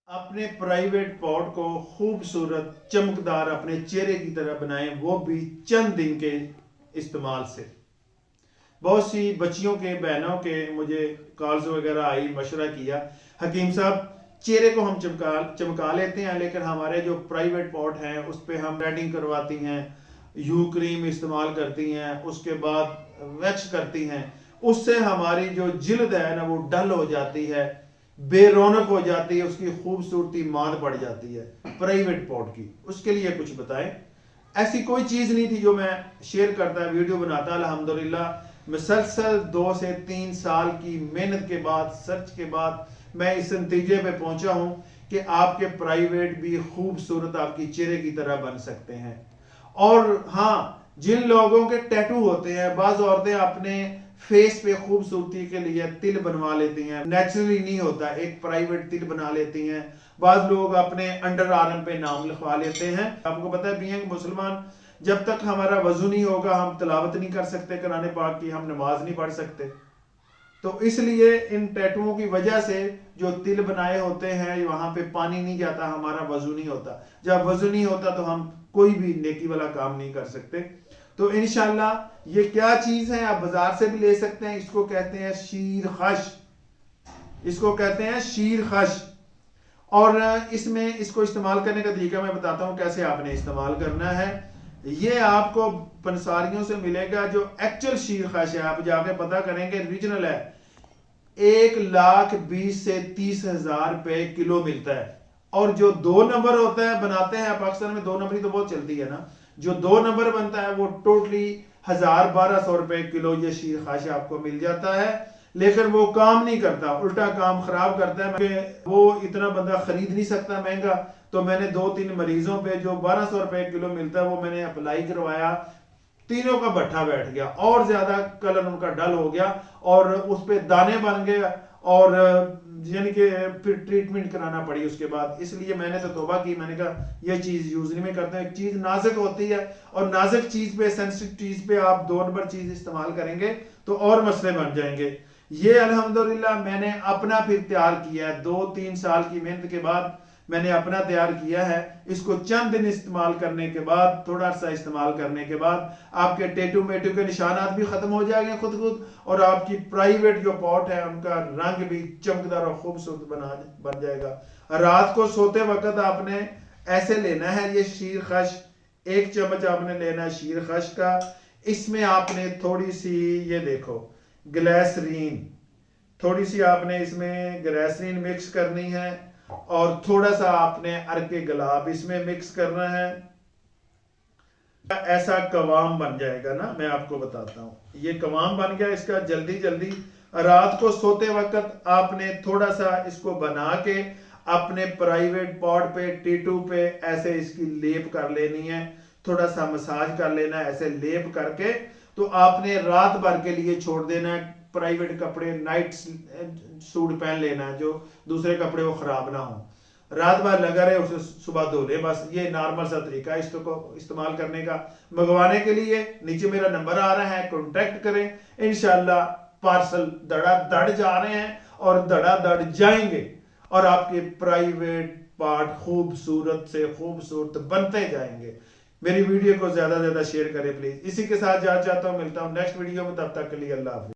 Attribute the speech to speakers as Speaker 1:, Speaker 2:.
Speaker 1: अपने private pot को खूबसूरत चमकदार अपने चेहरे की तरह बनाएं, वो भी चंद दिन के इस्तेमाल से। बहुत सी बच्चियों के बहनों के मुझे कॉल्स वगैरह आई, मशवरा किया, हकीम साहब चेहरे को हम चमका लेते हैं, लेकिन हमारे जो प्राइवेट पॉट हैं उस पर हम रेडिंग करवाती हैं, यू क्रीम इस्तेमाल करती हैं, उसके बाद वैक्स करती हैं, उससे हमारी जो जिल्द है ना वो डल हो जाती है, बेरौनक हो जाती है, उसकी खूबसूरती मांद पड़ जाती है प्राइवेट पॉट की। उसके लिए कुछ बताएं। ऐसी कोई चीज नहीं थी जो मैं शेयर करता वीडियो बनाता। अल्हम्दुलिल्लाह मुसलसल 2 से 3 साल की मेहनत के बाद, सर्च के बाद मैं इस नतीजे पे पहुंचा हूं कि आपके प्राइवेट भी खूबसूरत आपकी चेहरे की तरह बन सकते हैं। और हाँ, जिन लोगों के टैटू होते हैं, बाज औरतें अपने फेस पे खूबसूरती के लिए तिल बनवा लेती हैं, नेचुरली नहीं होता, एक प्राइवेट तिल बना लेती हैं। बाद लोग अपने अंडर आर्म पे नाम लिखवा लेते हैं। आपको पता है बीइंग मुसलमान, जब तक हमारा वजू नहीं होगा हम तिलावत नहीं कर सकते कुरान पाक की, हम नमाज नहीं पढ़ सकते। तो इसलिए इन टैटुओं की वजह से जो तिल बनाए होते हैं वहां पे पानी नहीं जाता, हमारा वजू नहीं होता। जब वजू नहीं होता तो हम कोई भी नेकी वाला काम नहीं कर सकते। तो इंशाल्लाह ये क्या चीज है, आप बाजार से भी ले सकते हैं। इसको कहते हैं शीर खश, इसको कहते हैं शीर खश। और इसमें इसको इस्तेमाल करने का तरीका मैं बताता हूं कैसे आपने इस्तेमाल करना है। ये आपको पंसारियों से मिलेगा जो एक्चुअल शीर खश है, आप जाके पता करेंगे, रीजनल है। 1,20,000 से 30,000 रुपए किलो मिलता है। और जो 2 नंबर होता है बनाते हैं पाकिस्तान में, 2 नंबर ही तो बहुत चलती है ना, जो 2 नंबर बनता है वो टोटली 1,000-1,200 रुपए किलो ये शीर खश आपको मिल जाता है। लेकिन वो काम नहीं करता, उल्टा काम खराब करता है। वो इतना बंदा खरीद नहीं सकता महंगा, तो मैंने 2-3 मरीजों पे जो 1,200 रुपए किलो मिलता है वो मैंने अप्लाई करवाया, तीनों का भट्ठा बैठ गया और ज्यादा कलर उनका डल हो गया और उस पे दाने बन गए और यानी कि फिर ट्रीटमेंट कराना पड़ी उसके बाद। इसलिए मैंने तो तौबा की, मैंने कहा यह चीज यूज नहीं में करते हैं। चीज नाजुक होती है और नाजुक चीज पे, सेंसिटिव चीज पे आप 2 नंबर चीज इस्तेमाल करेंगे तो और मसले बन जाएंगे। ये अल्हम्दुलिल्लाह मैंने अपना फिर तैयार किया है, 2-3 साल की मेहनत के बाद मैंने अपना तैयार किया है। इसको चंद दिन इस्तेमाल करने के बाद, थोड़ा सा इस्तेमाल करने के बाद आपके टेटू मेटू के निशानात भी खत्म हो जाएंगे खुद और आपकी प्राइवेट जो पॉट है उनका रंग भी चमकदार और खूबसूरत बन जाएगा। रात को सोते वक्त आपने ऐसे लेना है ये शीर खश, 1 चम्मच आपने लेना है शीर खश का। इसमें आपने थोड़ी सी, ये देखो, ग्लिसरीन, थोड़ी सी आपने इसमें ग्लिसरीन मिक्स करनी है और थोड़ा सा आपने अर्के गुलाब इसमें मिक्स करना है। ऐसा कवाम बन जाएगा ना, मैं आपको बताता हूं। ये कवाम बन गया इसका। जल्दी जल्दी रात को सोते वक्त आपने थोड़ा सा इसको बना के अपने प्राइवेट पॉट पे, टीटू पे ऐसे इसकी लेप कर लेनी है, थोड़ा सा मसाज कर लेना है। ऐसे लेप करके तो आपने रात भर के लिए छोड़ देना है। प्राइवेट कपड़े, नाइट सूट पहन लेना है, जो दूसरे कपड़े वो खराब ना हो। रात भर लगा रहे, उसे सुबह धो ले, बस। ये नॉर्मल सा तरीका है इसको इस्तेमाल करने का। मंगवाने के लिए नीचे मेरा नंबर आ रहा है, कॉन्टेक्ट करें। इंशाल्लाह पार्सल धड़ाधड़ जा रहे हैं और धड़ाधड़ जाएंगे और आपके प्राइवेट पार्ट खूबसूरत से खूबसूरत बनते जाएंगे। मेरी वीडियो को ज्यादा से ज्यादा शेयर करें प्लीज। इसी के साथ जा चाहता हूं, मिलता हूं नेक्स्ट वीडियो में, तब तक के लिए अल्लाह हाफिज़।